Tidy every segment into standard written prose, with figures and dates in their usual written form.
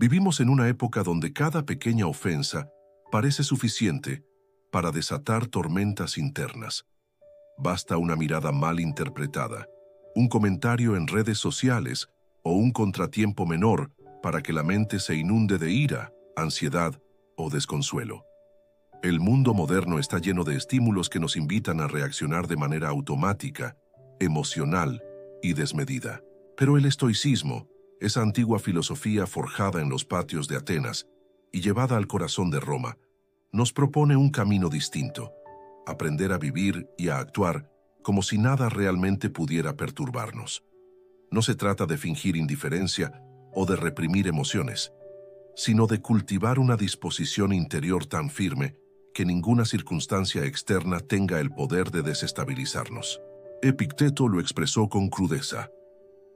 Vivimos en una época donde cada pequeña ofensa parece suficiente para desatar tormentas internas. Basta una mirada mal interpretada, un comentario en redes sociales o un contratiempo menor para que la mente se inunde de ira, ansiedad o desconsuelo. El mundo moderno está lleno de estímulos que nos invitan a reaccionar de manera automática, emocional y desmedida. Pero el estoicismo, esa antigua filosofía forjada en los patios de Atenas y llevada al corazón de Roma, nos propone un camino distinto: aprender a vivir y a actuar como si nada realmente pudiera perturbarnos. No se trata de fingir indiferencia o de reprimir emociones, sino de cultivar una disposición interior tan firme que ninguna circunstancia externa tenga el poder de desestabilizarnos. Epicteto lo expresó con crudeza: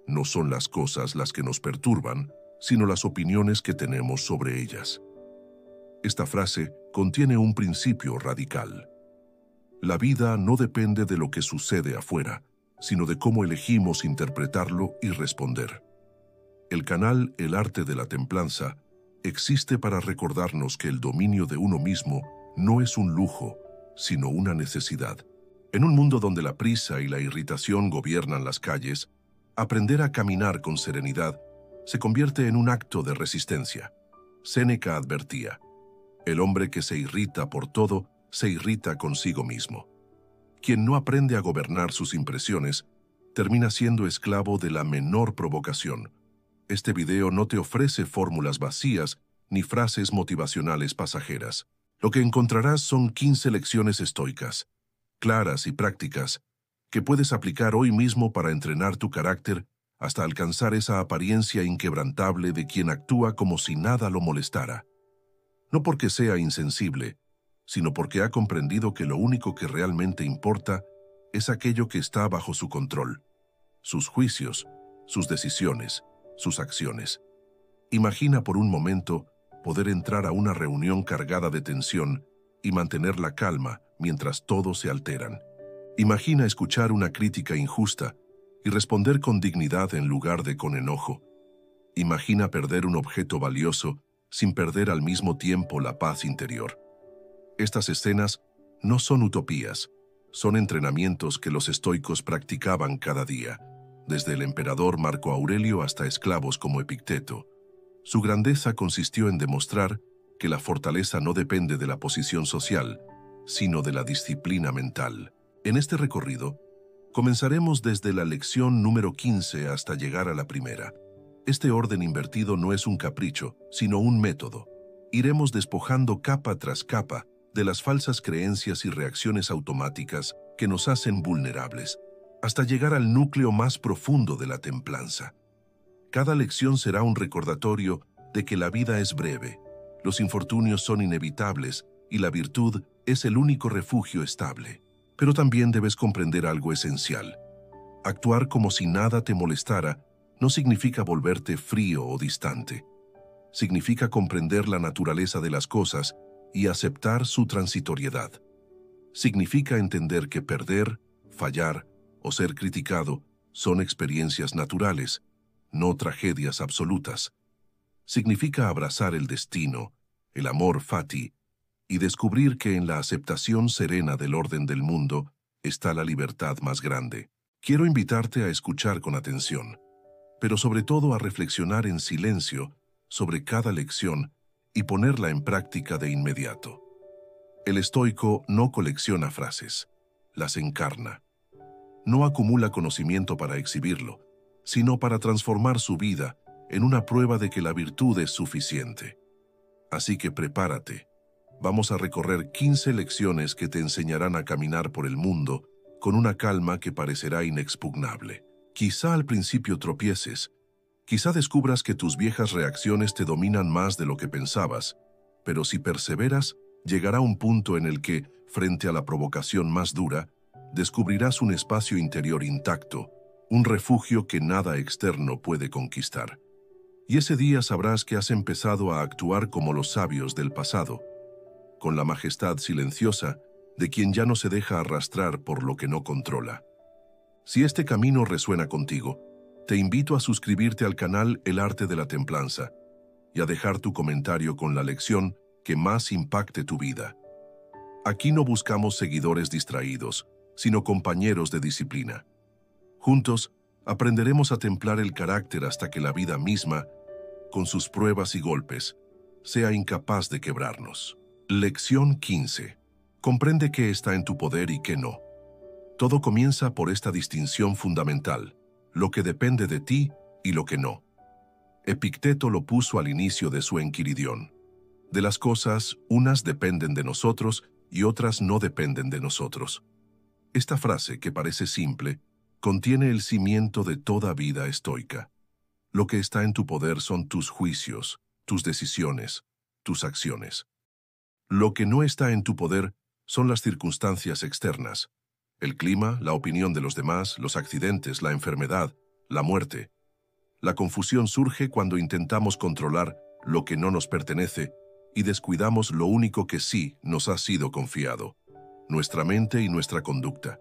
no son las cosas las que nos perturban, sino las opiniones que tenemos sobre ellas. Esta frase contiene un principio radical. La vida no depende de lo que sucede afuera, sino de cómo elegimos interpretarlo y responder. El canal El Arte de la Templanza existe para recordarnos que el dominio de uno mismo no es un lujo, sino una necesidad. En un mundo donde la prisa y la irritación gobiernan las calles, aprender a caminar con serenidad se convierte en un acto de resistencia. Séneca advertía: el hombre que se irrita por todo, se irrita consigo mismo. Quien no aprende a gobernar sus impresiones, termina siendo esclavo de la menor provocación. Este video no te ofrece fórmulas vacías ni frases motivacionales pasajeras. Lo que encontrarás son 15 lecciones estoicas, claras y prácticas, que puedes aplicar hoy mismo para entrenar tu carácter hasta alcanzar esa apariencia inquebrantable de quien actúa como si nada lo molestara. No porque sea insensible, sino porque ha comprendido que lo único que realmente importa es aquello que está bajo su control: sus juicios, sus decisiones, sus acciones. Imagina por un momento poder entrar a una reunión cargada de tensión y mantener la calma mientras todos se alteran. Imagina escuchar una crítica injusta y responder con dignidad en lugar de con enojo. Imagina perder un objeto valioso sin perder al mismo tiempo la paz interior. Estas escenas no son utopías, son entrenamientos que los estoicos practicaban cada día, desde el emperador Marco Aurelio hasta esclavos como Epicteto. Su grandeza consistió en demostrar que la fortaleza no depende de la posición social, sino de la disciplina mental. En este recorrido, comenzaremos desde la lección número 15 hasta llegar a la primera. Este orden invertido no es un capricho, sino un método. Iremos despojando capa tras capa de las falsas creencias y reacciones automáticas que nos hacen vulnerables, hasta llegar al núcleo más profundo de la templanza. Cada lección será un recordatorio de que la vida es breve, los infortunios son inevitables y la virtud es el único refugio estable. Pero también debes comprender algo esencial. Actuar como si nada te molestara no significa volverte frío o distante. Significa comprender la naturaleza de las cosas y aceptar su transitoriedad. Significa entender que perder, fallar o ser criticado son experiencias naturales, no tragedias absolutas. Significa abrazar el destino, el amor fati, y descubrir que en la aceptación serena del orden del mundo está la libertad más grande. Quiero invitarte a escuchar con atención, pero sobre todo a reflexionar en silencio sobre cada lección y ponerla en práctica de inmediato. El estoico no colecciona frases, las encarna. No acumula conocimiento para exhibirlo, sino para transformar su vida en una prueba de que la virtud es suficiente. Así que prepárate. Vamos a recorrer 15 lecciones que te enseñarán a caminar por el mundo con una calma que parecerá inexpugnable. Quizá al principio tropieces, quizá descubras que tus viejas reacciones te dominan más de lo que pensabas, pero si perseveras, llegará un punto en el que, frente a la provocación más dura, descubrirás un espacio interior intacto, un refugio que nada externo puede conquistar. Y ese día sabrás que has empezado a actuar como los sabios del pasado, con la majestad silenciosa de quien ya no se deja arrastrar por lo que no controla. Si este camino resuena contigo, te invito a suscribirte al canal El Arte de la Templanza y a dejar tu comentario con la lección que más impacte tu vida. Aquí no buscamos seguidores distraídos, sino compañeros de disciplina. Juntos, aprenderemos a templar el carácter hasta que la vida misma, con sus pruebas y golpes, sea incapaz de quebrarnos. Lección 15. Comprende qué está en tu poder y qué no. Todo comienza por esta distinción fundamental, lo que depende de ti y lo que no. Epicteto lo puso al inicio de su Enquiridión. De las cosas, unas dependen de nosotros y otras no dependen de nosotros. Esta frase, que parece simple, contiene el cimiento de toda vida estoica. Lo que está en tu poder son tus juicios, tus decisiones, tus acciones. Lo que no está en tu poder son las circunstancias externas, el clima, la opinión de los demás, los accidentes, la enfermedad, la muerte. La confusión surge cuando intentamos controlar lo que no nos pertenece y descuidamos lo único que sí nos ha sido confiado, nuestra mente y nuestra conducta.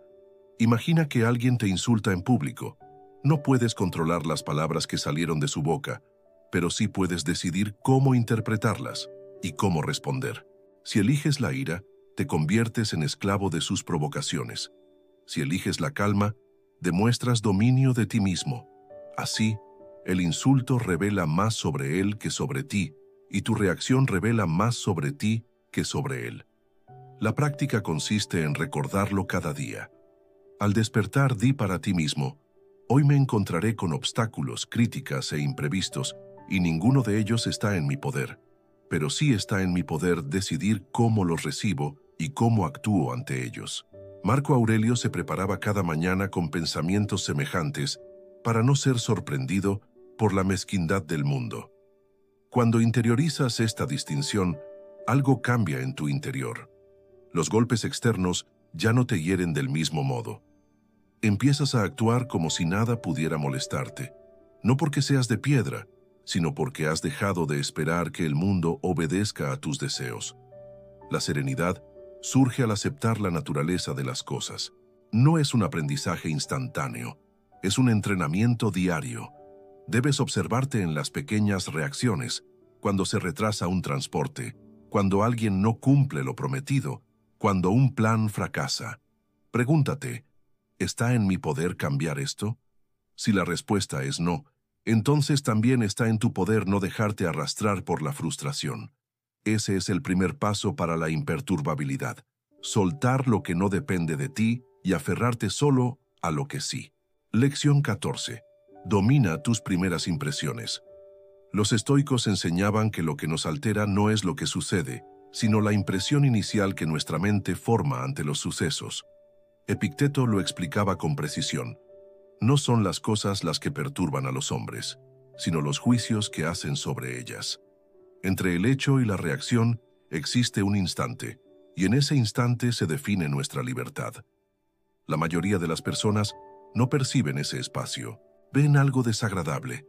Imagina que alguien te insulta en público. No puedes controlar las palabras que salieron de su boca, pero sí puedes decidir cómo interpretarlas y cómo responder. Si eliges la ira, te conviertes en esclavo de sus provocaciones. Si eliges la calma, demuestras dominio de ti mismo. Así, el insulto revela más sobre él que sobre ti, y tu reacción revela más sobre ti que sobre él. La práctica consiste en recordarlo cada día. Al despertar, di para ti mismo: hoy me encontraré con obstáculos, críticas e imprevistos, y ninguno de ellos está en mi poder. Pero sí está en mi poder decidir cómo los recibo y cómo actúo ante ellos. Marco Aurelio se preparaba cada mañana con pensamientos semejantes para no ser sorprendido por la mezquindad del mundo. Cuando interiorizas esta distinción, algo cambia en tu interior. Los golpes externos ya no te hieren del mismo modo. Empiezas a actuar como si nada pudiera molestarte, no porque seas de piedra, sino porque has dejado de esperar que el mundo obedezca a tus deseos. La serenidad surge al aceptar la naturaleza de las cosas. No es un aprendizaje instantáneo, es un entrenamiento diario. Debes observarte en las pequeñas reacciones, cuando se retrasa un transporte, cuando alguien no cumple lo prometido, cuando un plan fracasa. Pregúntate: ¿está en mi poder cambiar esto? Si la respuesta es no, entonces también está en tu poder no dejarte arrastrar por la frustración. Ese es el primer paso para la imperturbabilidad: soltar lo que no depende de ti y aferrarte solo a lo que sí. Lección 14. Domina tus primeras impresiones. Los estoicos enseñaban que lo que nos altera no es lo que sucede, sino la impresión inicial que nuestra mente forma ante los sucesos. Epicteto lo explicaba con precisión: no son las cosas las que perturban a los hombres, sino los juicios que hacen sobre ellas. Entre el hecho y la reacción existe un instante, y en ese instante se define nuestra libertad. La mayoría de las personas no perciben ese espacio. Ven algo desagradable,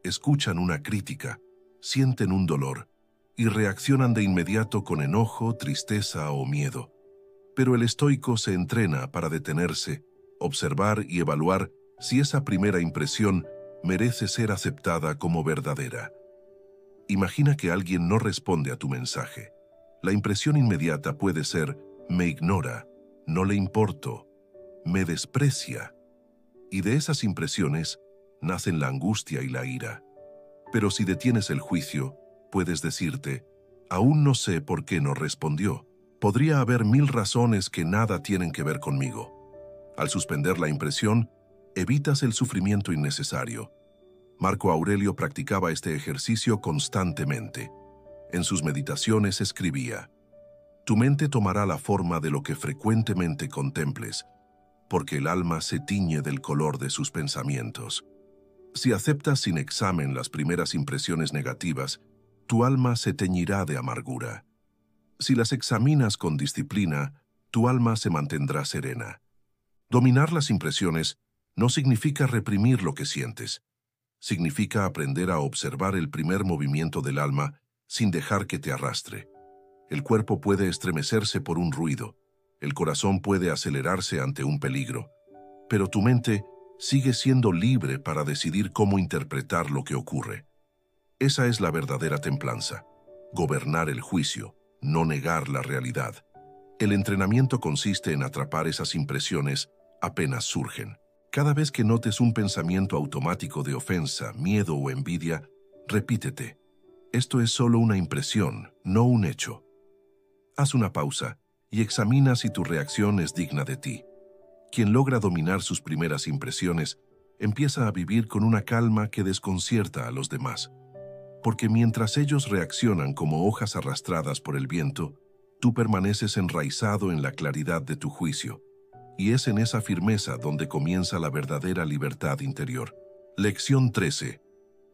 escuchan una crítica, sienten un dolor y reaccionan de inmediato con enojo, tristeza o miedo. Pero el estoico se entrena para detenerse, observar y evaluar si esa primera impresión merece ser aceptada como verdadera. Imagina que alguien no responde a tu mensaje. La impresión inmediata puede ser: me ignora, no le importo, me desprecia. Y de esas impresiones nacen la angustia y la ira. Pero si detienes el juicio, puedes decirte: aún no sé por qué no respondió. Podría haber 1000 razones que nada tienen que ver conmigo. Al suspender la impresión, evitas el sufrimiento innecesario. Marco Aurelio practicaba este ejercicio constantemente. En sus meditaciones escribía: tu mente tomará la forma de lo que frecuentemente contemples, porque el alma se tiñe del color de sus pensamientos. Si aceptas sin examen las primeras impresiones negativas, tu alma se teñirá de amargura. Si las examinas con disciplina, tu alma se mantendrá serena. Dominar las impresiones no significa reprimir lo que sientes. Significa aprender a observar el primer movimiento del alma sin dejar que te arrastre. El cuerpo puede estremecerse por un ruido, el corazón puede acelerarse ante un peligro, pero tu mente sigue siendo libre para decidir cómo interpretar lo que ocurre. Esa es la verdadera templanza. Gobernar el juicio, no negar la realidad. El entrenamiento consiste en atrapar esas impresiones apenas surgen. Cada vez que notes un pensamiento automático de ofensa, miedo o envidia, repítete: esto es solo una impresión, no un hecho. Haz una pausa y examina si tu reacción es digna de ti. Quien logra dominar sus primeras impresiones empieza a vivir con una calma que desconcierta a los demás. Porque mientras ellos reaccionan como hojas arrastradas por el viento, tú permaneces enraizado en la claridad de tu juicio, y es en esa firmeza donde comienza la verdadera libertad interior. Lección 13.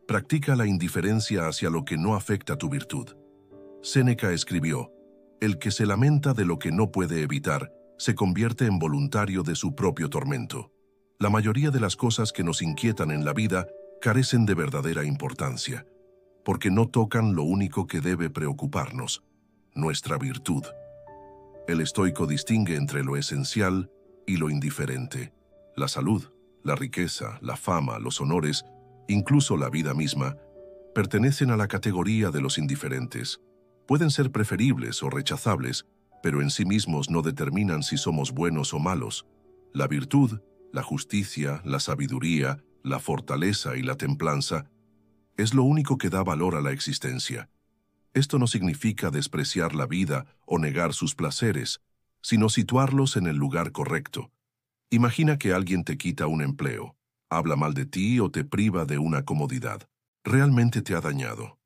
Practica la indiferencia hacia lo que no afecta tu virtud. Séneca escribió: el que se lamenta de lo que no puede evitar, se convierte en voluntario de su propio tormento. La mayoría de las cosas que nos inquietan en la vida carecen de verdadera importancia, porque no tocan lo único que debe preocuparnos: nuestra virtud. El estoico distingue entre lo esencial y lo indiferente. La salud, la riqueza, la fama, los honores, incluso la vida misma, pertenecen a la categoría de los indiferentes. Pueden ser preferibles o rechazables, pero en sí mismos no determinan si somos buenos o malos. La virtud, la justicia, la sabiduría, la fortaleza y la templanza es lo único que da valor a la existencia. Esto no significa despreciar la vida o negar sus placeres, sino situarlos en el lugar correcto. Imagina que alguien te quita un empleo, habla mal de ti o te priva de una comodidad. ¿Realmente te ha dañado?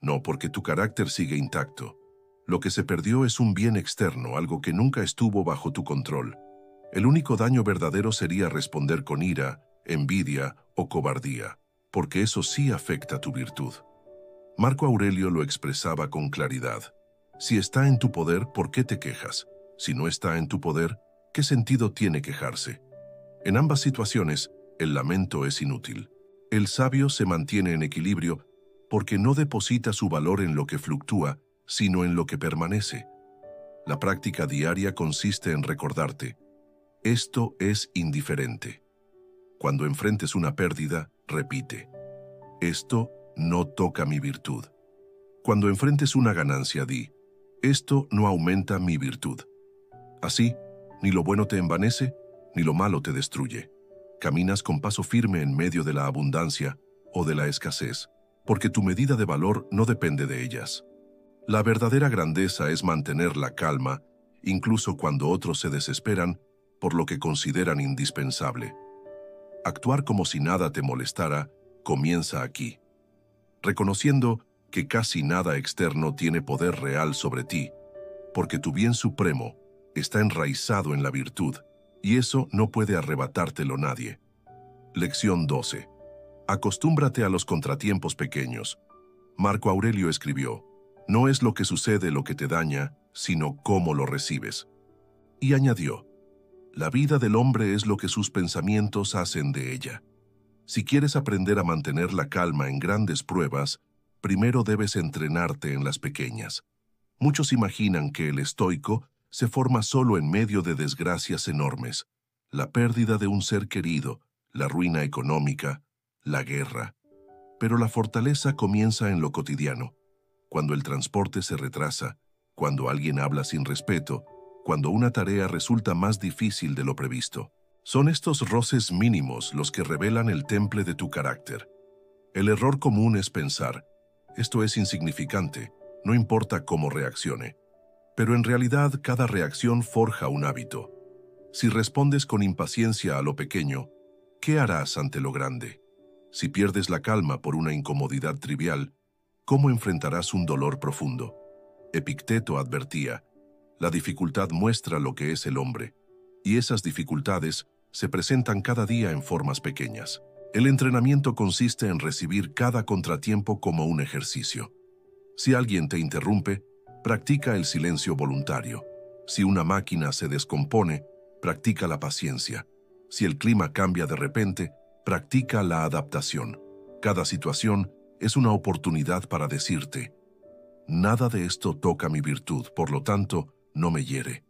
No, porque tu carácter sigue intacto. Lo que se perdió es un bien externo, algo que nunca estuvo bajo tu control. El único daño verdadero sería responder con ira, envidia o cobardía, porque eso sí afecta tu virtud. Marco Aurelio lo expresaba con claridad: si está en tu poder, ¿por qué te quejas? Si no está en tu poder, ¿qué sentido tiene quejarse? En ambas situaciones, el lamento es inútil. El sabio se mantiene en equilibrio porque no deposita su valor en lo que fluctúa, sino en lo que permanece. La práctica diaria consiste en recordarte: esto es indiferente. Cuando enfrentes una pérdida, repite: esto no toca mi virtud. Cuando enfrentes una ganancia, di: esto no aumenta mi virtud. Así, ni lo bueno te envanece, ni lo malo te destruye. Caminas con paso firme en medio de la abundancia o de la escasez, porque tu medida de valor no depende de ellas. La verdadera grandeza es mantener la calma, incluso cuando otros se desesperan por lo que consideran indispensable. Actuar como si nada te molestara comienza aquí, reconociendo que casi nada externo tiene poder real sobre ti, porque tu bien supremo está enraizado en la virtud, y eso no puede arrebatártelo nadie. Lección 12. Acostúmbrate a los contratiempos pequeños. Marco Aurelio escribió: no es lo que sucede lo que te daña, sino cómo lo recibes. Y añadió: la vida del hombre es lo que sus pensamientos hacen de ella. Si quieres aprender a mantener la calma en grandes pruebas, primero debes entrenarte en las pequeñas. Muchos imaginan que el estoico se forma solo en medio de desgracias enormes: la pérdida de un ser querido, la ruina económica, la guerra. Pero la fortaleza comienza en lo cotidiano, cuando el transporte se retrasa, cuando alguien habla sin respeto, cuando una tarea resulta más difícil de lo previsto. Son estos roces mínimos los que revelan el temple de tu carácter. El error común es pensar: esto es insignificante, no importa cómo reaccione. Pero en realidad cada reacción forja un hábito. Si respondes con impaciencia a lo pequeño, ¿qué harás ante lo grande? Si pierdes la calma por una incomodidad trivial, ¿cómo enfrentarás un dolor profundo? Epicteto advertía: la dificultad muestra lo que es el hombre, y esas dificultades se presentan cada día en formas pequeñas. El entrenamiento consiste en recibir cada contratiempo como un ejercicio. Si alguien te interrumpe, practica el silencio voluntario. Si una máquina se descompone, practica la paciencia. Si el clima cambia de repente, practica la adaptación. Cada situación es una oportunidad para decirte: nada de esto toca mi virtud, por lo tanto, no me hiere.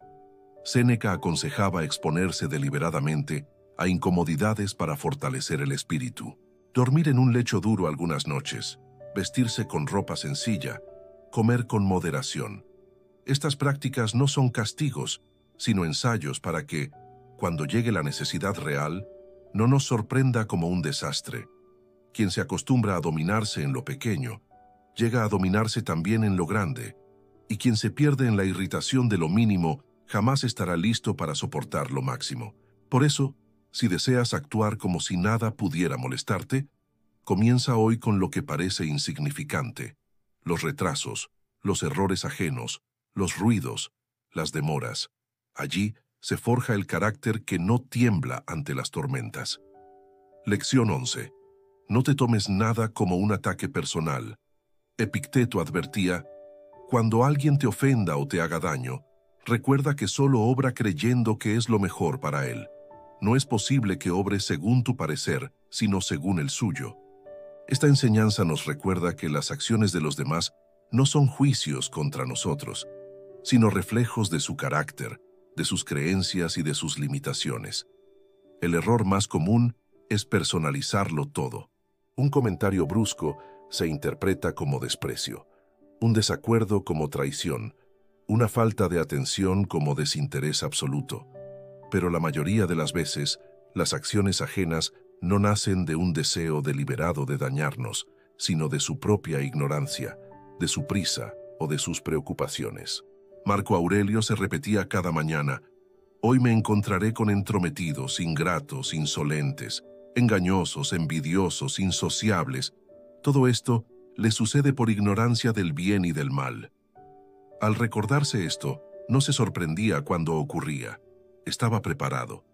Séneca aconsejaba exponerse deliberadamente a incomodidades para fortalecer el espíritu. Dormir en un lecho duro algunas noches, vestirse con ropa sencilla, comer con moderación. Estas prácticas no son castigos, sino ensayos para que, cuando llegue la necesidad real, no nos sorprenda como un desastre. Quien se acostumbra a dominarse en lo pequeño, llega a dominarse también en lo grande, y quien se pierde en la irritación de lo mínimo jamás estará listo para soportar lo máximo. Por eso, si deseas actuar como si nada pudiera molestarte, comienza hoy con lo que parece insignificante: los retrasos, los errores ajenos, los ruidos, las demoras. Allí se forja el carácter que no tiembla ante las tormentas. Lección 11. No te tomes nada como un ataque personal. Epicteto advertía: cuando alguien te ofenda o te haga daño, recuerda que solo obra creyendo que es lo mejor para él. No es posible que obre según tu parecer, sino según el suyo. Esta enseñanza nos recuerda que las acciones de los demás no son juicios contra nosotros, sino reflejos de su carácter, de sus creencias y de sus limitaciones. El error más común es personalizarlo todo. Un comentario brusco se interpreta como desprecio, un desacuerdo como traición, una falta de atención como desinterés absoluto. Pero la mayoría de las veces, las acciones ajenas no nacen de un deseo deliberado de dañarnos, sino de su propia ignorancia, de su prisa o de sus preocupaciones. Marco Aurelio se repetía cada mañana: hoy me encontraré con entrometidos, ingratos, insolentes, engañosos, envidiosos, insociables. Todo esto le sucede por ignorancia del bien y del mal. Al recordarse esto, no se sorprendía cuando ocurría. Estaba preparado,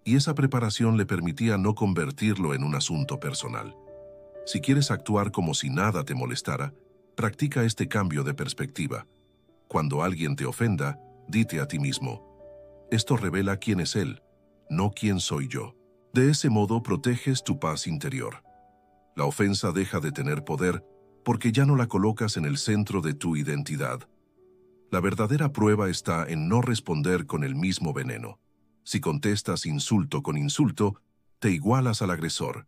y esa preparación le permitía no convertirlo en un asunto personal. Si quieres actuar como si nada te molestara, practica este cambio de perspectiva. Cuando alguien te ofenda, dite a ti mismo: esto revela quién es él, no quién soy yo. De ese modo proteges tu paz interior. La ofensa deja de tener poder porque ya no la colocas en el centro de tu identidad. La verdadera prueba está en no responder con el mismo veneno. Si contestas insulto con insulto, te igualas al agresor.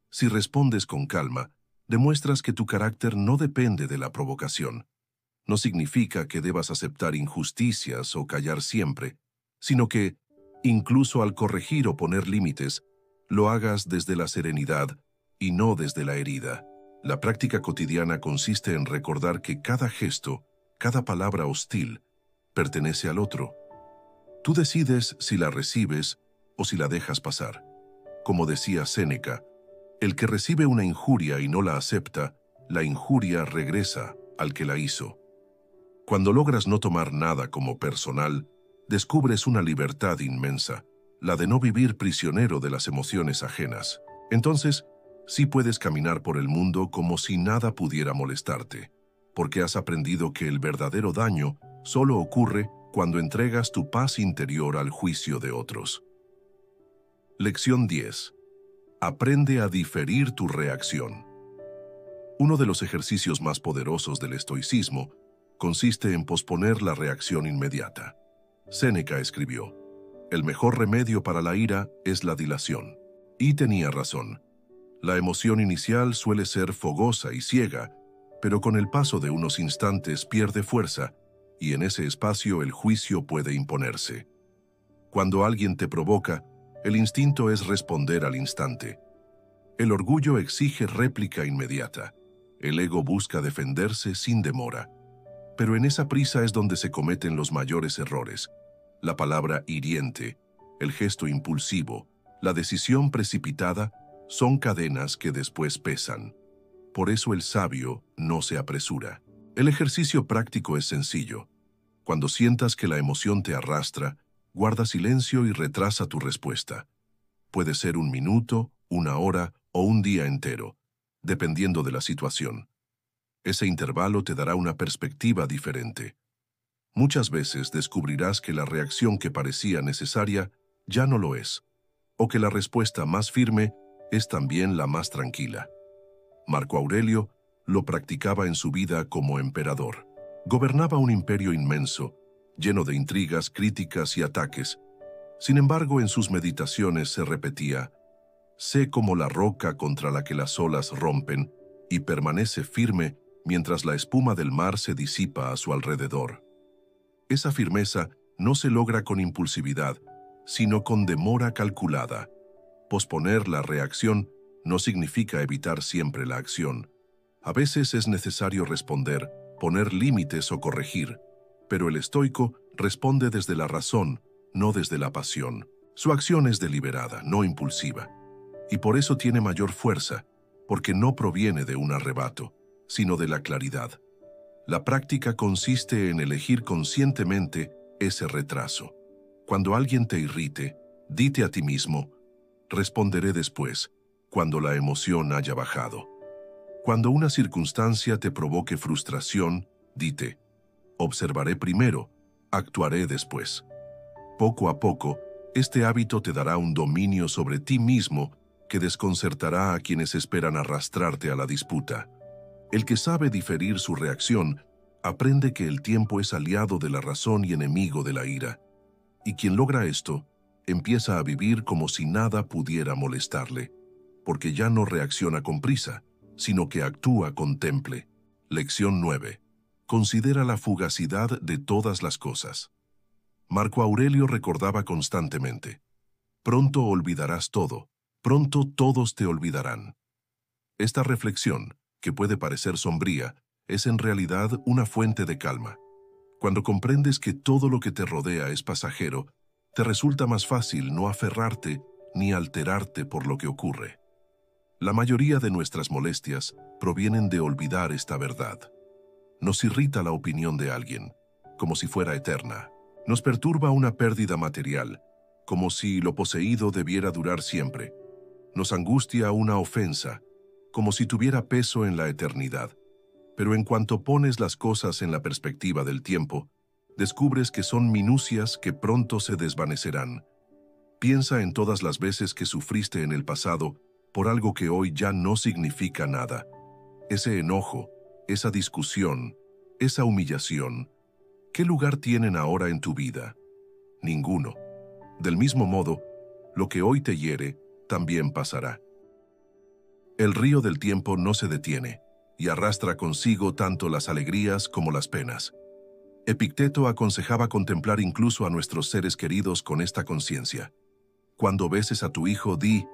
Si respondes con calma, demuestras que tu carácter no depende de la provocación. No significa que debas aceptar injusticias o callar siempre, sino que, incluso al corregir o poner límites, lo hagas desde la serenidad y no desde la herida. La práctica cotidiana consiste en recordar que cada gesto, cada palabra hostil, pertenece al otro. Tú decides si la recibes o si la dejas pasar. Como decía Séneca, el que recibe una injuria y no la acepta, la injuria regresa al que la hizo. Cuando logras no tomar nada como personal, descubres una libertad inmensa, la de no vivir prisionero de las emociones ajenas. Entonces, sí puedes caminar por el mundo como si nada pudiera molestarte, porque has aprendido que el verdadero daño solo ocurre cuando entregas tu paz interior al juicio de otros. Lección 10. Aprende a diferir tu reacción. Uno de los ejercicios más poderosos del estoicismo consiste en posponer la reacción inmediata. Séneca escribió: el mejor remedio para la ira es la dilación. Y tenía razón. La emoción inicial suele ser fogosa y ciega, pero con el paso de unos instantes pierde fuerza, y en ese espacio el juicio puede imponerse. Cuando alguien te provoca, el instinto es responder al instante. El orgullo exige réplica inmediata. El ego busca defenderse sin demora. Pero en esa prisa es donde se cometen los mayores errores. La palabra hiriente, el gesto impulsivo, la decisión precipitada son cadenas que después pesan. Por eso el sabio no se apresura. El ejercicio práctico es sencillo. Cuando sientas que la emoción te arrastra, guarda silencio y retrasa tu respuesta. Puede ser 1 minuto, 1 hora o un día entero, dependiendo de la situación. Ese intervalo te dará una perspectiva diferente. Muchas veces descubrirás que la reacción que parecía necesaria ya no lo es, o que la respuesta más firme es también la más tranquila. Marco Aurelio lo practicaba en su vida como emperador. Gobernaba un imperio inmenso, lleno de intrigas, críticas y ataques. Sin embargo, en sus meditaciones se repetía: sé como la roca contra la que las olas rompen, y permanece firme mientras la espuma del mar se disipa a su alrededor. Esa firmeza no se logra con impulsividad, sino con demora calculada. Posponer la reacción no significa evitar siempre la acción. A veces es necesario responder, poner límites o corregir, pero el estoico responde desde la razón, no desde la pasión. Su acción es deliberada, no impulsiva, y por eso tiene mayor fuerza, porque no proviene de un arrebato, sino de la claridad. La práctica consiste en elegir conscientemente ese retraso. Cuando alguien te irrite, dite a ti mismo: responderé después, cuando la emoción haya bajado. Cuando una circunstancia te provoque frustración, dite: observaré primero, actuaré después. Poco a poco, este hábito te dará un dominio sobre ti mismo que desconcertará a quienes esperan arrastrarte a la disputa. El que sabe diferir su reacción aprende que el tiempo es aliado de la razón y enemigo de la ira. Y quien logra esto, empieza a vivir como si nada pudiera molestarle, porque ya no reacciona con prisa, sino que actúa con temple. Lección 9. Considera la fugacidad de todas las cosas. Marco Aurelio recordaba constantemente: pronto olvidarás todo, pronto todos te olvidarán. Esta reflexión, que puede parecer sombría, es en realidad una fuente de calma. Cuando comprendes que todo lo que te rodea es pasajero, te resulta más fácil no aferrarte ni alterarte por lo que ocurre. La mayoría de nuestras molestias provienen de olvidar esta verdad. Nos irrita la opinión de alguien, como si fuera eterna. Nos perturba una pérdida material, como si lo poseído debiera durar siempre. Nos angustia una ofensa, como si tuviera peso en la eternidad. Pero en cuanto pones las cosas en la perspectiva del tiempo, descubres que son minucias que pronto se desvanecerán. Piensa en todas las veces que sufriste en el pasado por algo que hoy ya no significa nada. Ese enojo, esa discusión, esa humillación, ¿qué lugar tienen ahora en tu vida? Ninguno. Del mismo modo, lo que hoy te hiere también pasará. El río del tiempo no se detiene y arrastra consigo tanto las alegrías como las penas. Epicteto aconsejaba contemplar incluso a nuestros seres queridos con esta conciencia. Cuando beses a tu hijo, di: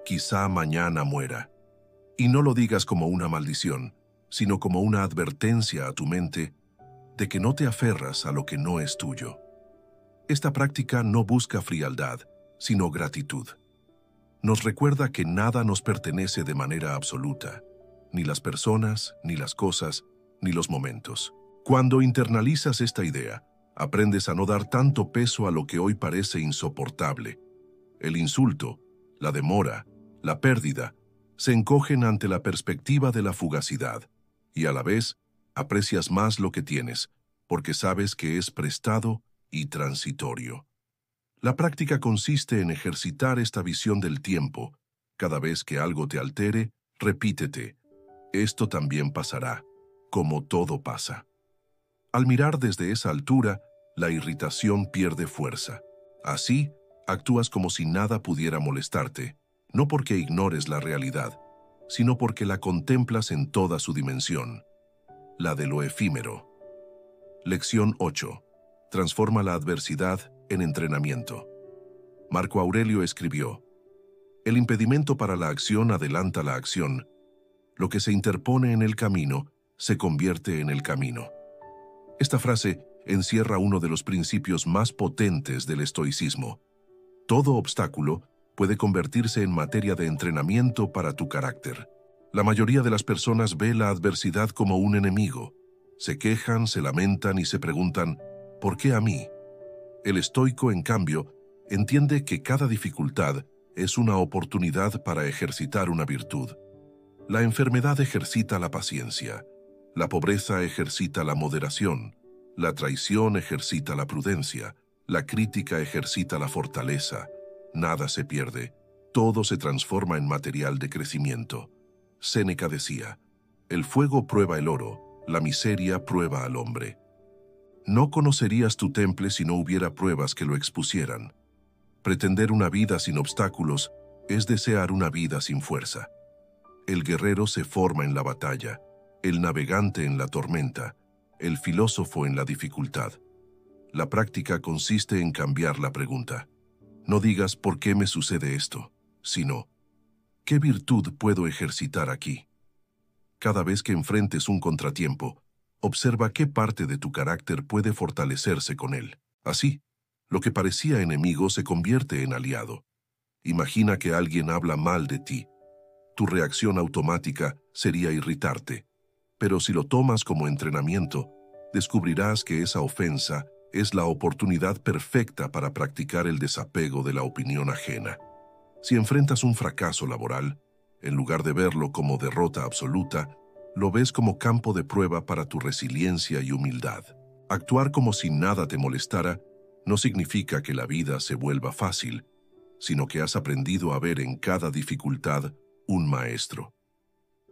quizá mañana muera. Y no lo digas como una maldición, sino como una advertencia a tu mente de que no te aferras a lo que no es tuyo. Esta práctica no busca frialdad, sino gratitud. Nos recuerda que nada nos pertenece de manera absoluta, ni las personas, ni las cosas, ni los momentos. Cuando internalizas esta idea, aprendes a no dar tanto peso a lo que hoy parece insoportable. El insulto, la demora, la pérdida, se encogen ante la perspectiva de la fugacidad, y a la vez aprecias más lo que tienes, porque sabes que es prestado y transitorio. La práctica consiste en ejercitar esta visión del tiempo. Cada vez que algo te altere, repítete: esto también pasará, como todo pasa. Al mirar desde esa altura, la irritación pierde fuerza. Así, actúas como si nada pudiera molestarte, no porque ignores la realidad, sino porque la contemplas en toda su dimensión, la de lo efímero. Lección 8. Transforma la adversidad en entrenamiento. Marco Aurelio escribió: el impedimento para la acción adelanta la acción. Lo que se interpone en el camino se convierte en el camino. Esta frase encierra uno de los principios más potentes del estoicismo. Todo obstáculo puede convertirse en materia de entrenamiento para tu carácter. La mayoría de las personas ve la adversidad como un enemigo. Se quejan, se lamentan y se preguntan: ¿por qué a mí? El estoico, en cambio, entiende que cada dificultad es una oportunidad para ejercitar una virtud. La enfermedad ejercita la paciencia, la pobreza ejercita la moderación, la traición ejercita la prudencia, la crítica ejercita la fortaleza. Nada se pierde, todo se transforma en material de crecimiento. Séneca decía: el fuego prueba el oro, la miseria prueba al hombre. No conocerías tu temple si no hubiera pruebas que lo expusieran. Pretender una vida sin obstáculos es desear una vida sin fuerza. El guerrero se forma en la batalla, el navegante en la tormenta, el filósofo en la dificultad. La práctica consiste en cambiar la pregunta. No digas ¿por qué me sucede esto?, sino ¿qué virtud puedo ejercitar aquí? Cada vez que enfrentes un contratiempo, observa qué parte de tu carácter puede fortalecerse con él. Así, lo que parecía enemigo se convierte en aliado. Imagina que alguien habla mal de ti. Tu reacción automática sería irritarte, pero si lo tomas como entrenamiento, descubrirás que esa ofensa es la oportunidad perfecta para practicar el desapego de la opinión ajena. Si enfrentas un fracaso laboral, en lugar de verlo como derrota absoluta, lo ves como campo de prueba para tu resiliencia y humildad. Actuar como si nada te molestara no significa que la vida se vuelva fácil, sino que has aprendido a ver en cada dificultad un maestro.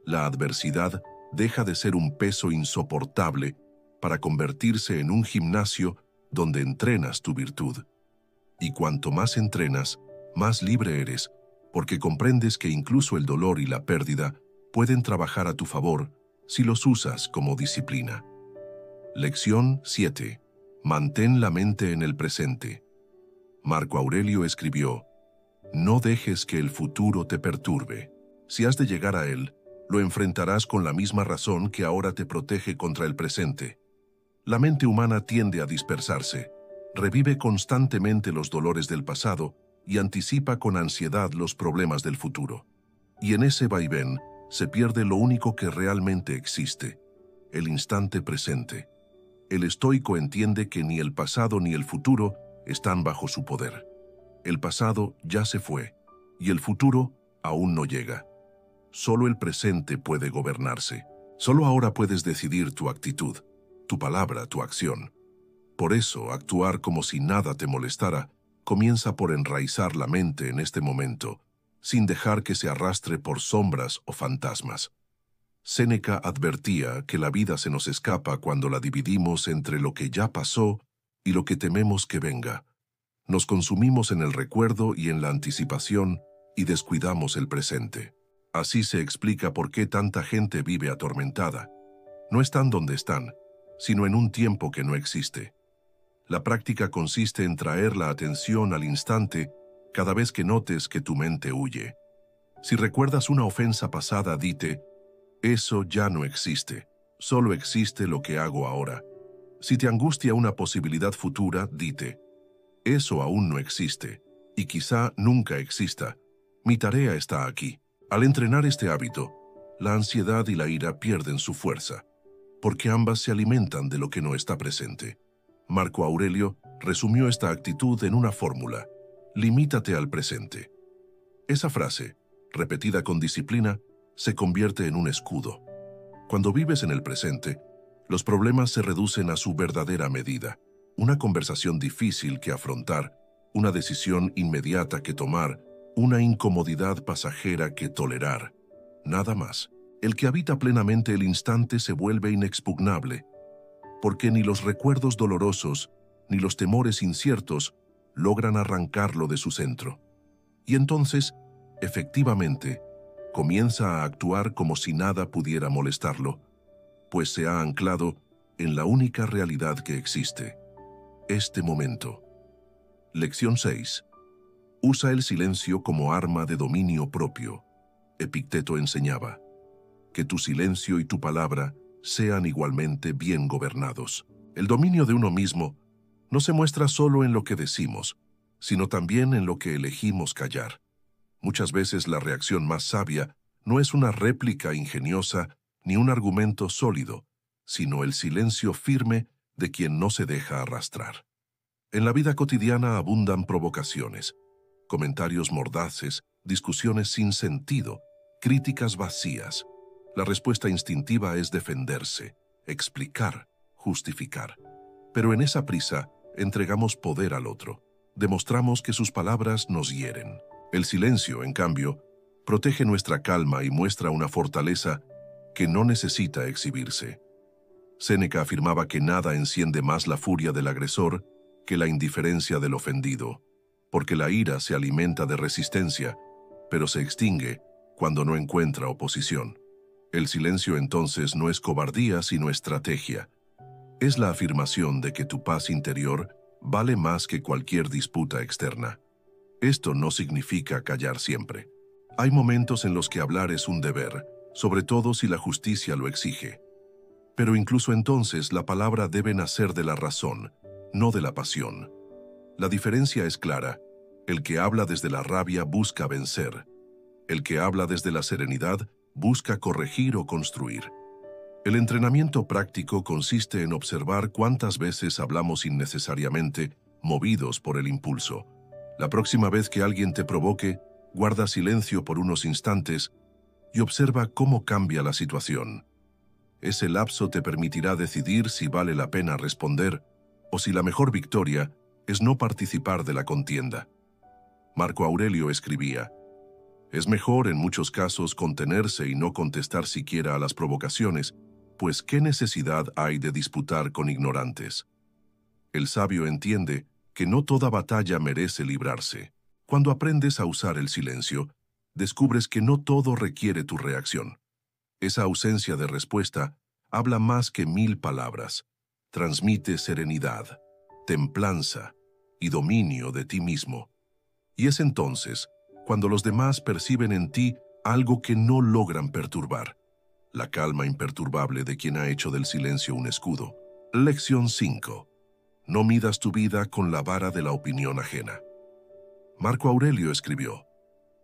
La adversidad deja de ser un peso insoportable para convertirse en un gimnasio donde entrenas tu virtud. Y cuanto más entrenas, más libre eres, porque comprendes que incluso el dolor y la pérdida pueden trabajar a tu favor si los usas como disciplina. Lección 7. Mantén la mente en el presente. Marco Aurelio escribió: no dejes que el futuro te perturbe. Si has de llegar a él, lo enfrentarás con la misma razón que ahora te protege contra el presente. La mente humana tiende a dispersarse, revive constantemente los dolores del pasado y anticipa con ansiedad los problemas del futuro. Y en ese vaivén se pierde lo único que realmente existe, el instante presente. El estoico entiende que ni el pasado ni el futuro están bajo su poder. El pasado ya se fue, y el futuro aún no llega. Solo el presente puede gobernarse. Solo ahora puedes decidir tu actitud, tu palabra, tu acción. Por eso, actuar como si nada te molestara comienza por enraizar la mente en este momento, sin dejar que se arrastre por sombras o fantasmas. Séneca advertía que la vida se nos escapa cuando la dividimos entre lo que ya pasó y lo que tememos que venga. Nos consumimos en el recuerdo y en la anticipación y descuidamos el presente. Así se explica por qué tanta gente vive atormentada. No están donde están, sino en un tiempo que no existe. La práctica consiste en traer la atención al instante cada vez que notes que tu mente huye. Si recuerdas una ofensa pasada, dite: eso ya no existe, solo existe lo que hago ahora. Si te angustia una posibilidad futura, dite: eso aún no existe, y quizá nunca exista. Mi tarea está aquí. Al entrenar este hábito, la ansiedad y la ira pierden su fuerza, porque ambas se alimentan de lo que no está presente. Marco Aurelio resumió esta actitud en una fórmula: limítate al presente. Esa frase, repetida con disciplina, se convierte en un escudo. Cuando vives en el presente, los problemas se reducen a su verdadera medida. Una conversación difícil que afrontar, una decisión inmediata que tomar, una incomodidad pasajera que tolerar. Nada más. El que habita plenamente el instante se vuelve inexpugnable, porque ni los recuerdos dolorosos ni los temores inciertos logran arrancarlo de su centro. Y entonces, efectivamente, comienza a actuar como si nada pudiera molestarlo, pues se ha anclado en la única realidad que existe, este momento. Lección 6. Usa el silencio como arma de dominio propio. Epicteto enseñaba: que tu silencio y tu palabra sean igualmente bien gobernados. El dominio de uno mismo no se muestra solo en lo que decimos, sino también en lo que elegimos callar. Muchas veces la reacción más sabia no es una réplica ingeniosa ni un argumento sólido, sino el silencio firme de quien no se deja arrastrar. En la vida cotidiana abundan provocaciones, comentarios mordaces, discusiones sin sentido, críticas vacías. La respuesta instintiva es defenderse, explicar, justificar. Pero en esa prisa entregamos poder al otro. Demostramos que sus palabras nos hieren. El silencio, en cambio, protege nuestra calma y muestra una fortaleza que no necesita exhibirse. Séneca afirmaba que nada enciende más la furia del agresor que la indiferencia del ofendido, porque la ira se alimenta de resistencia, pero se extingue cuando no encuentra oposición. El silencio entonces no es cobardía, sino estrategia. Es la afirmación de que tu paz interior vale más que cualquier disputa externa. Esto no significa callar siempre. Hay momentos en los que hablar es un deber, sobre todo si la justicia lo exige. Pero incluso entonces la palabra debe nacer de la razón, no de la pasión. La diferencia es clara. El que habla desde la rabia busca vencer. El que habla desde la serenidad busca corregir o construir. El entrenamiento práctico consiste en observar cuántas veces hablamos innecesariamente, movidos por el impulso. La próxima vez que alguien te provoque, guarda silencio por unos instantes y observa cómo cambia la situación. Ese lapso te permitirá decidir si vale la pena responder o si la mejor victoria es no participar de la contienda. Marco Aurelio escribía: es mejor en muchos casos contenerse y no contestar siquiera a las provocaciones, pues ¿qué necesidad hay de disputar con ignorantes? El sabio entiende que no toda batalla merece librarse. Cuando aprendes a usar el silencio, descubres que no todo requiere tu reacción. Esa ausencia de respuesta habla más que 1000 palabras. Transmite serenidad, templanza y dominio de ti mismo. Y es entonces cuando los demás perciben en ti algo que no logran perturbar: la calma imperturbable de quien ha hecho del silencio un escudo. Lección 5. No midas tu vida con la vara de la opinión ajena. Marco Aurelio escribió: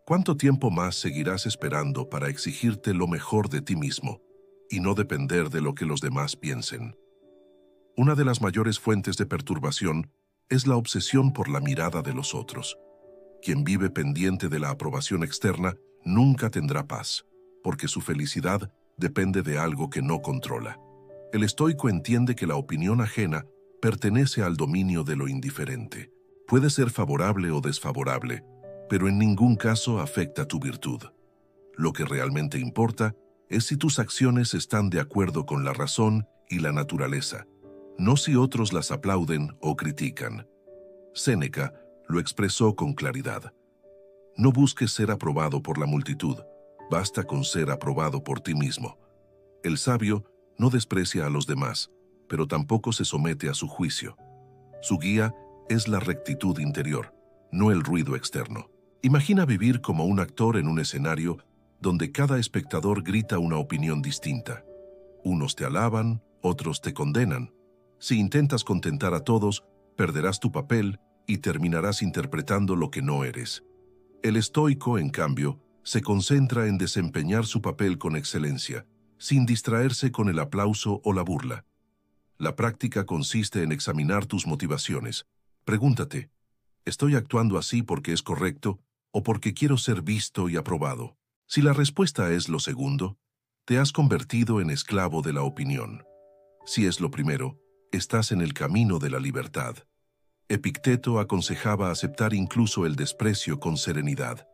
¿cuánto tiempo más seguirás esperando para exigirte lo mejor de ti mismo y no depender de lo que los demás piensen? Una de las mayores fuentes de perturbación es la obsesión por la mirada de los otros. Quien vive pendiente de la aprobación externa nunca tendrá paz, porque su felicidad depende de algo que no controla. El estoico entiende que la opinión ajena pertenece al dominio de lo indiferente. Puede ser favorable o desfavorable, pero en ningún caso afecta tu virtud. Lo que realmente importa es si tus acciones están de acuerdo con la razón y la naturaleza, no si otros las aplauden o critican. Séneca lo expresó con claridad: no busques ser aprobado por la multitud, basta con ser aprobado por ti mismo. El sabio no desprecia a los demás, pero tampoco se somete a su juicio. Su guía es la rectitud interior, no el ruido externo. Imagina vivir como un actor en un escenario donde cada espectador grita una opinión distinta. Unos te alaban, otros te condenan. Si intentas contentar a todos, perderás tu papel y terminarás interpretando lo que no eres. El estoico, en cambio, se concentra en desempeñar su papel con excelencia, sin distraerse con el aplauso o la burla. La práctica consiste en examinar tus motivaciones. Pregúntate: ¿estoy actuando así porque es correcto o porque quiero ser visto y aprobado? Si la respuesta es lo segundo, te has convertido en esclavo de la opinión. Si es lo primero, estás en el camino de la libertad. Epicteto aconsejaba aceptar incluso el desprecio con serenidad.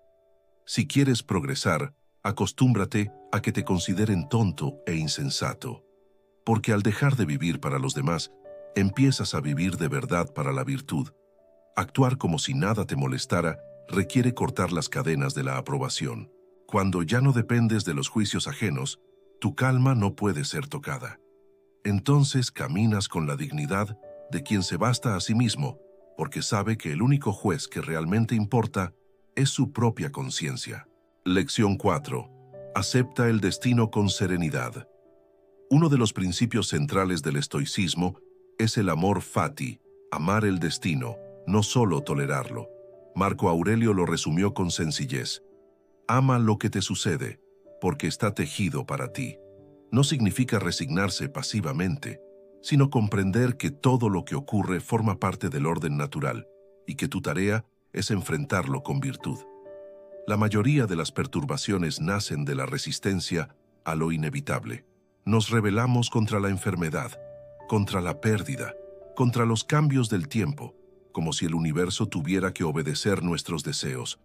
Si quieres progresar, acostúmbrate a que te consideren tonto e insensato, porque al dejar de vivir para los demás, empiezas a vivir de verdad para la virtud. Actuar como si nada te molestara requiere cortar las cadenas de la aprobación. Cuando ya no dependes de los juicios ajenos, tu calma no puede ser tocada. Entonces caminas con la dignidad de quien se basta a sí mismo, porque sabe que el único juez que realmente importa es su propia conciencia. Lección 4. Acepta el destino con serenidad. Uno de los principios centrales del estoicismo es el amor fati, amar el destino, no solo tolerarlo. Marco Aurelio lo resumió con sencillez: ama lo que te sucede, porque está tejido para ti. No significa resignarse pasivamente, sino comprender que todo lo que ocurre forma parte del orden natural y que tu tarea es enfrentarlo con virtud. La mayoría de las perturbaciones nacen de la resistencia a lo inevitable. Nos rebelamos contra la enfermedad, contra la pérdida, contra los cambios del tiempo, como si el universo tuviera que obedecer nuestros deseos.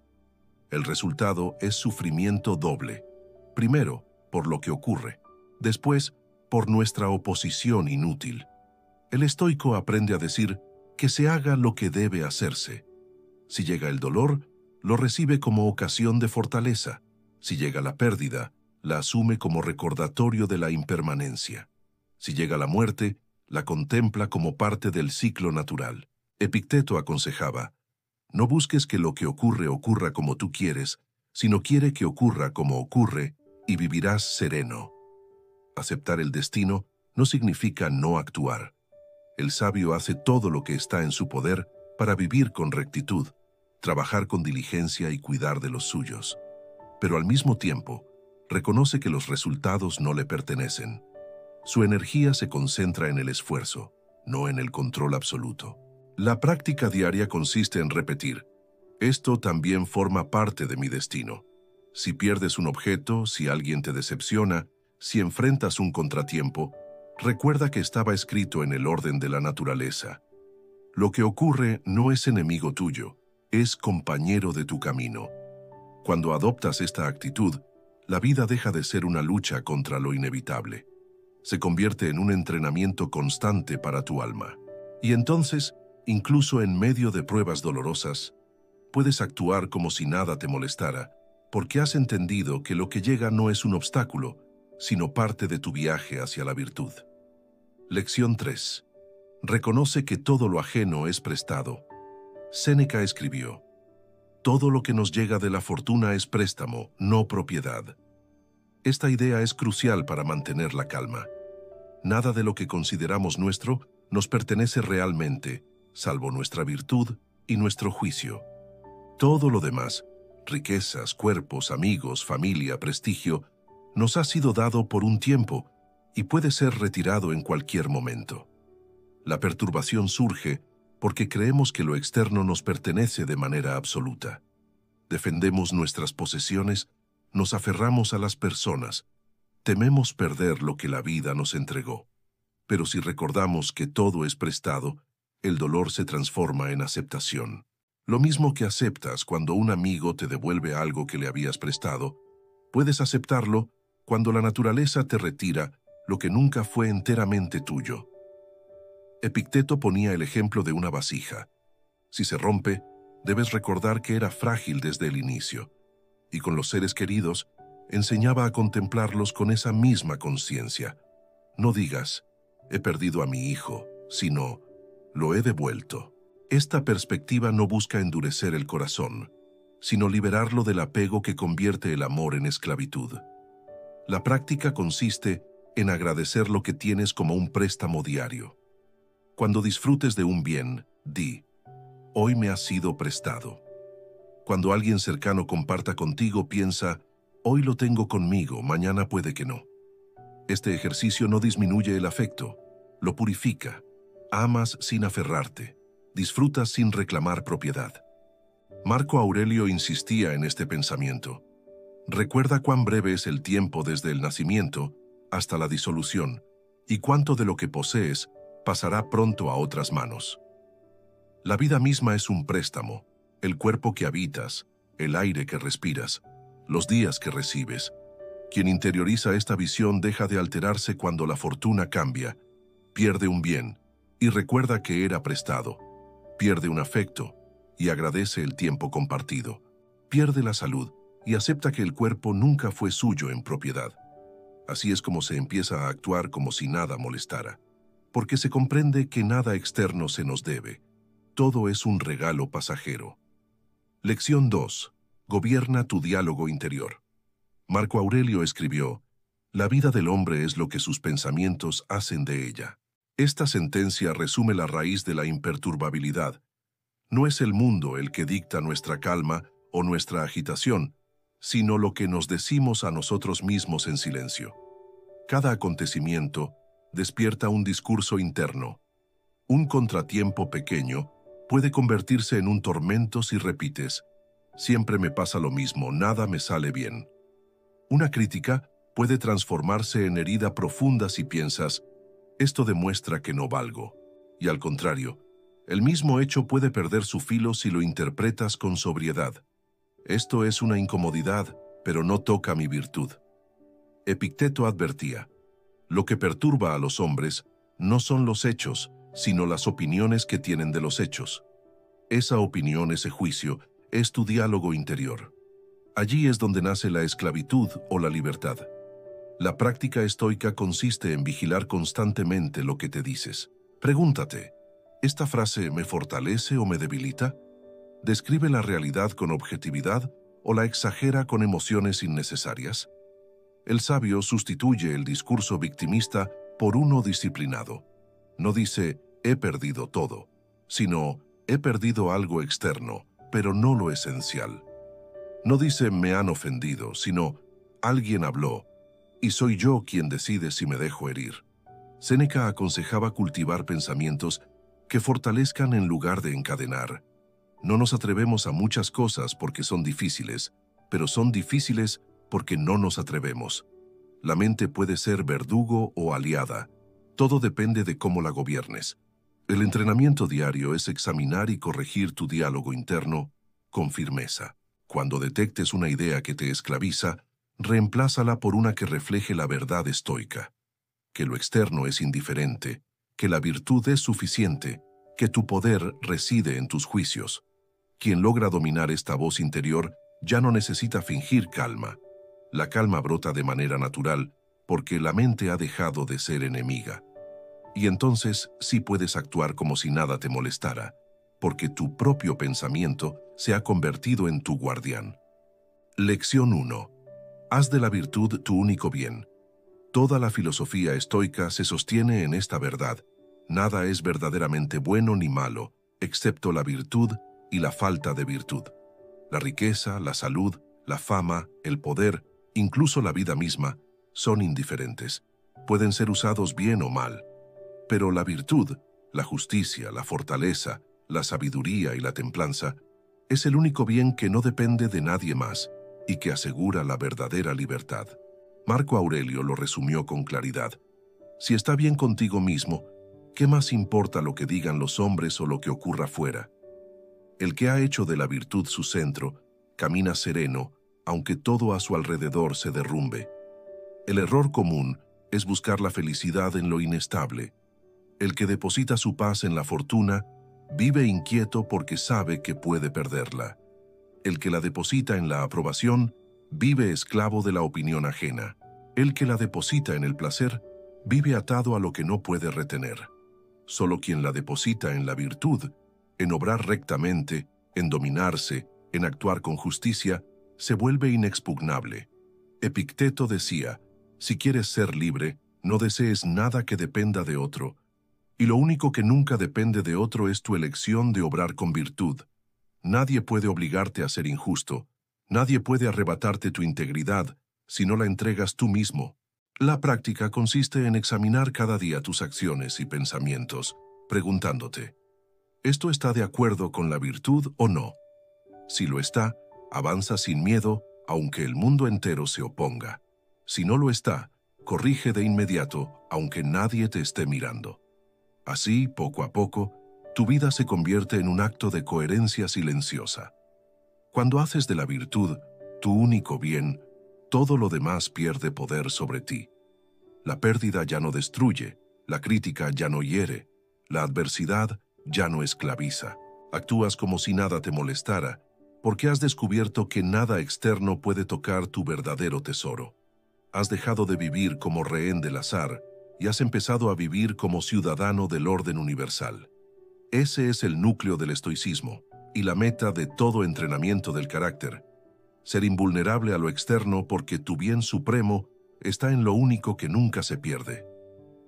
El resultado es sufrimiento doble. Primero, por lo que ocurre. Después, por nuestra oposición inútil. El estoico aprende a decir que se haga lo que debe hacerse. Si llega el dolor, lo recibe como ocasión de fortaleza. Si llega la pérdida, la asume como recordatorio de la impermanencia. Si llega la muerte, la contempla como parte del ciclo natural. Epicteto aconsejaba: no busques que lo que ocurre ocurra como tú quieres, sino quiere que ocurra como ocurre y vivirás sereno. Aceptar el destino no significa no actuar. El sabio hace todo lo que está en su poder para vivir con rectitud, trabajar con diligencia y cuidar de los suyos. Pero al mismo tiempo, reconoce que los resultados no le pertenecen. Su energía se concentra en el esfuerzo, no en el control absoluto. La práctica diaria consiste en repetir: esto también forma parte de mi destino. Si pierdes un objeto, si alguien te decepciona, si enfrentas un contratiempo, recuerda que estaba escrito en el orden de la naturaleza. Lo que ocurre no es enemigo tuyo, es compañero de tu camino. Cuando adoptas esta actitud, la vida deja de ser una lucha contra lo inevitable. Se convierte en un entrenamiento constante para tu alma. Y entonces, incluso en medio de pruebas dolorosas, puedes actuar como si nada te molestara, porque has entendido que lo que llega no es un obstáculo, sino parte de tu viaje hacia la virtud. Lección 3. Reconoce que todo lo ajeno es prestado. Séneca escribió: todo lo que nos llega de la fortuna es préstamo, no propiedad. Esta idea es crucial para mantener la calma. Nada de lo que consideramos nuestro nos pertenece realmente, salvo nuestra virtud y nuestro juicio. Todo lo demás, riquezas, cuerpos, amigos, familia, prestigio, nos ha sido dado por un tiempo y puede ser retirado en cualquier momento. La perturbación surge porque creemos que lo externo nos pertenece de manera absoluta. Defendemos nuestras posesiones, nos aferramos a las personas, tememos perder lo que la vida nos entregó. Pero si recordamos que todo es prestado, el dolor se transforma en aceptación. Lo mismo que aceptas cuando un amigo te devuelve algo que le habías prestado, puedes aceptarlo cuando la naturaleza te retira lo que nunca fue enteramente tuyo. Epicteto ponía el ejemplo de una vasija. Si se rompe, debes recordar que era frágil desde el inicio, y con los seres queridos, enseñaba a contemplarlos con esa misma conciencia. No digas: he perdido a mi hijo, sino: lo he devuelto. Esta perspectiva no busca endurecer el corazón, sino liberarlo del apego que convierte el amor en esclavitud. La práctica consiste en agradecer lo que tienes como un préstamo diario. Cuando disfrutes de un bien, di: hoy me ha sido prestado. Cuando alguien cercano comparta contigo, piensa: hoy lo tengo conmigo, mañana puede que no. Este ejercicio no disminuye el afecto, lo purifica. Amas sin aferrarte, disfrutas sin reclamar propiedad. Marco Aurelio insistía en este pensamiento. Recuerda cuán breve es el tiempo desde el nacimiento hasta la disolución, y cuánto de lo que posees pasará pronto a otras manos. La vida misma es un préstamo, el cuerpo que habitas, el aire que respiras, los días que recibes. Quien interioriza esta visión deja de alterarse cuando la fortuna cambia, pierde un bien y recuerda que era prestado, pierde un afecto y agradece el tiempo compartido, pierde la salud y acepta que el cuerpo nunca fue suyo en propiedad. Así es como se empieza a actuar como si nada molestara, porque se comprende que nada externo se nos debe. Todo es un regalo pasajero. Lección 2. Gobierna tu diálogo interior. Marco Aurelio escribió: la vida del hombre es lo que sus pensamientos hacen de ella. Esta sentencia resume la raíz de la imperturbabilidad. No es el mundo el que dicta nuestra calma o nuestra agitación, sino lo que nos decimos a nosotros mismos en silencio. Cada acontecimiento despierta un discurso interno. Un contratiempo pequeño puede convertirse en un tormento si repites: siempre me pasa lo mismo, nada me sale bien. Una crítica puede transformarse en herida profunda si piensas: esto demuestra que no valgo. Y al contrario, el mismo hecho puede perder su filo si lo interpretas con sobriedad. Esto es una incomodidad, pero no toca mi virtud. Epicteto advertía: lo que perturba a los hombres no son los hechos, sino las opiniones que tienen de los hechos. Esa opinión, ese juicio, es tu diálogo interior. Allí es donde nace la esclavitud o la libertad. La práctica estoica consiste en vigilar constantemente lo que te dices. Pregúntate, ¿esta frase me fortalece o me debilita? ¿Describe la realidad con objetividad o la exagera con emociones innecesarias? El sabio sustituye el discurso victimista por uno disciplinado. No dice, he perdido todo, sino, he perdido algo externo, pero no lo esencial. No dice, me han ofendido, sino, alguien habló, y soy yo quien decide si me dejo herir. Séneca aconsejaba cultivar pensamientos que fortalezcan en lugar de encadenar. No nos atrevemos a muchas cosas porque son difíciles, pero son difíciles porque no nos atrevemos. La mente puede ser verdugo o aliada. Todo depende de cómo la gobiernes. El entrenamiento diario es examinar y corregir tu diálogo interno con firmeza. Cuando detectes una idea que te esclaviza, reemplázala por una que refleje la verdad estoica. Que lo externo es indiferente, que la virtud es suficiente, que tu poder reside en tus juicios. Quien logra dominar esta voz interior ya no necesita fingir calma. La calma brota de manera natural porque la mente ha dejado de ser enemiga. Y entonces sí puedes actuar como si nada te molestara, porque tu propio pensamiento se ha convertido en tu guardián. Lección 1. Haz de la virtud tu único bien. Toda la filosofía estoica se sostiene en esta verdad. Nada es verdaderamente bueno ni malo, excepto la virtud y la falta de virtud. La riqueza, la salud, la fama, el poder, incluso la vida misma, son indiferentes. Pueden ser usados bien o mal. Pero la virtud, la justicia, la fortaleza, la sabiduría y la templanza, es el único bien que no depende de nadie más y que asegura la verdadera libertad. Marco Aurelio lo resumió con claridad. Si está bien contigo mismo, ¿qué más importa lo que digan los hombres o lo que ocurra fuera? El que ha hecho de la virtud su centro, camina sereno, aunque todo a su alrededor se derrumbe. El error común es buscar la felicidad en lo inestable. El que deposita su paz en la fortuna, vive inquieto porque sabe que puede perderla. El que la deposita en la aprobación, vive esclavo de la opinión ajena. El que la deposita en el placer, vive atado a lo que no puede retener. Solo quien la deposita en la virtud, en obrar rectamente, en dominarse, en actuar con justicia, se vuelve inexpugnable. Epicteto decía, si quieres ser libre, no desees nada que dependa de otro, y lo único que nunca depende de otro es tu elección de obrar con virtud. Nadie puede obligarte a ser injusto, nadie puede arrebatarte tu integridad si no la entregas tú mismo. La práctica consiste en examinar cada día tus acciones y pensamientos, preguntándote, ¿esto está de acuerdo con la virtud o no? Si lo está, avanza sin miedo, aunque el mundo entero se oponga. Si no lo está, corrige de inmediato, aunque nadie te esté mirando. Así, poco a poco, tu vida se convierte en un acto de coherencia silenciosa. Cuando haces de la virtud tu único bien, todo lo demás pierde poder sobre ti. La pérdida ya no destruye, la crítica ya no hiere, la adversidad ya no esclaviza. Actúas como si nada te molestara, porque has descubierto que nada externo puede tocar tu verdadero tesoro. Has dejado de vivir como rehén del azar y has empezado a vivir como ciudadano del orden universal. Ese es el núcleo del estoicismo y la meta de todo entrenamiento del carácter. Ser invulnerable a lo externo porque tu bien supremo está en lo único que nunca se pierde.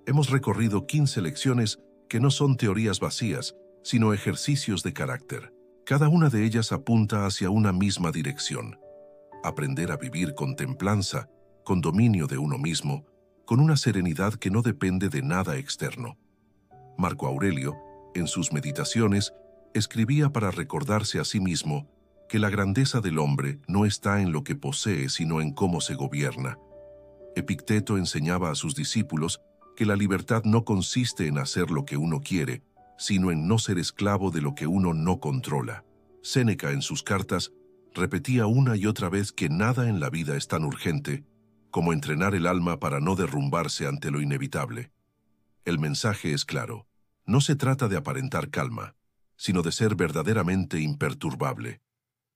Hemos recorrido 15 lecciones que no son teorías vacías, sino ejercicios de carácter. Cada una de ellas apunta hacia una misma dirección. Aprender a vivir con templanza, con dominio de uno mismo, con una serenidad que no depende de nada externo. Marco Aurelio, en sus meditaciones, escribía para recordarse a sí mismo que la grandeza del hombre no está en lo que posee, sino en cómo se gobierna. Epicteto enseñaba a sus discípulos que la libertad no consiste en hacer lo que uno quiere, sino en no ser esclavo de lo que uno no controla. Séneca, en sus cartas, repetía una y otra vez que nada en la vida es tan urgente como entrenar el alma para no derrumbarse ante lo inevitable. El mensaje es claro. No se trata de aparentar calma, sino de ser verdaderamente imperturbable.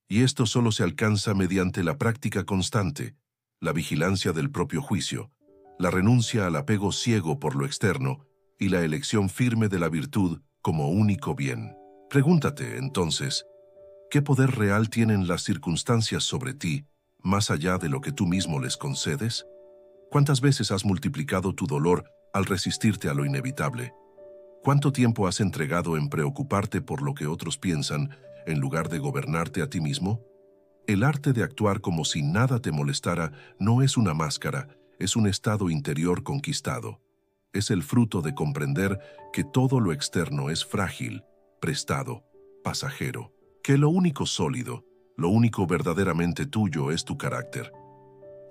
Y esto solo se alcanza mediante la práctica constante, la vigilancia del propio juicio, la renuncia al apego ciego por lo externo y la elección firme de la virtud como único bien. Pregúntate, entonces, ¿qué poder real tienen las circunstancias sobre ti, más allá de lo que tú mismo les concedes? ¿Cuántas veces has multiplicado tu dolor al resistirte a lo inevitable? ¿Cuánto tiempo has entregado en preocuparte por lo que otros piensan en lugar de gobernarte a ti mismo? El arte de actuar como si nada te molestara no es una máscara, es un estado interior conquistado. Es el fruto de comprender que todo lo externo es frágil, prestado, pasajero, que lo único sólido, lo único verdaderamente tuyo es tu carácter,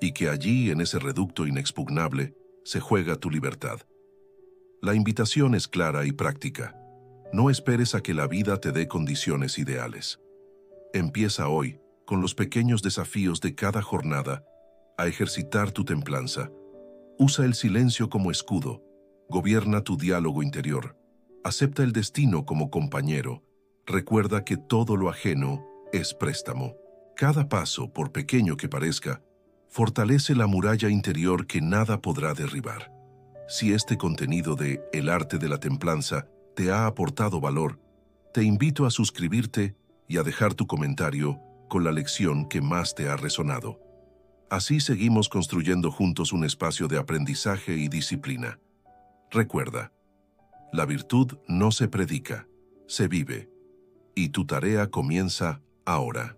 y que allí, en ese reducto inexpugnable, se juega tu libertad. La invitación es clara y práctica. No esperes a que la vida te dé condiciones ideales. Empieza hoy, con los pequeños desafíos de cada jornada, a ejercitar tu templanza. Usa el silencio como escudo. Gobierna tu diálogo interior. Acepta el destino como compañero. Recuerda que todo lo ajeno es préstamo. Cada paso, por pequeño que parezca, fortalece la muralla interior que nada podrá derribar. Si este contenido de El arte de la templanza te ha aportado valor, te invito a suscribirte y a dejar tu comentario con la lección que más te ha resonado. Así seguimos construyendo juntos un espacio de aprendizaje y disciplina. Recuerda, la virtud no se predica, se vive, y tu tarea comienza ahora.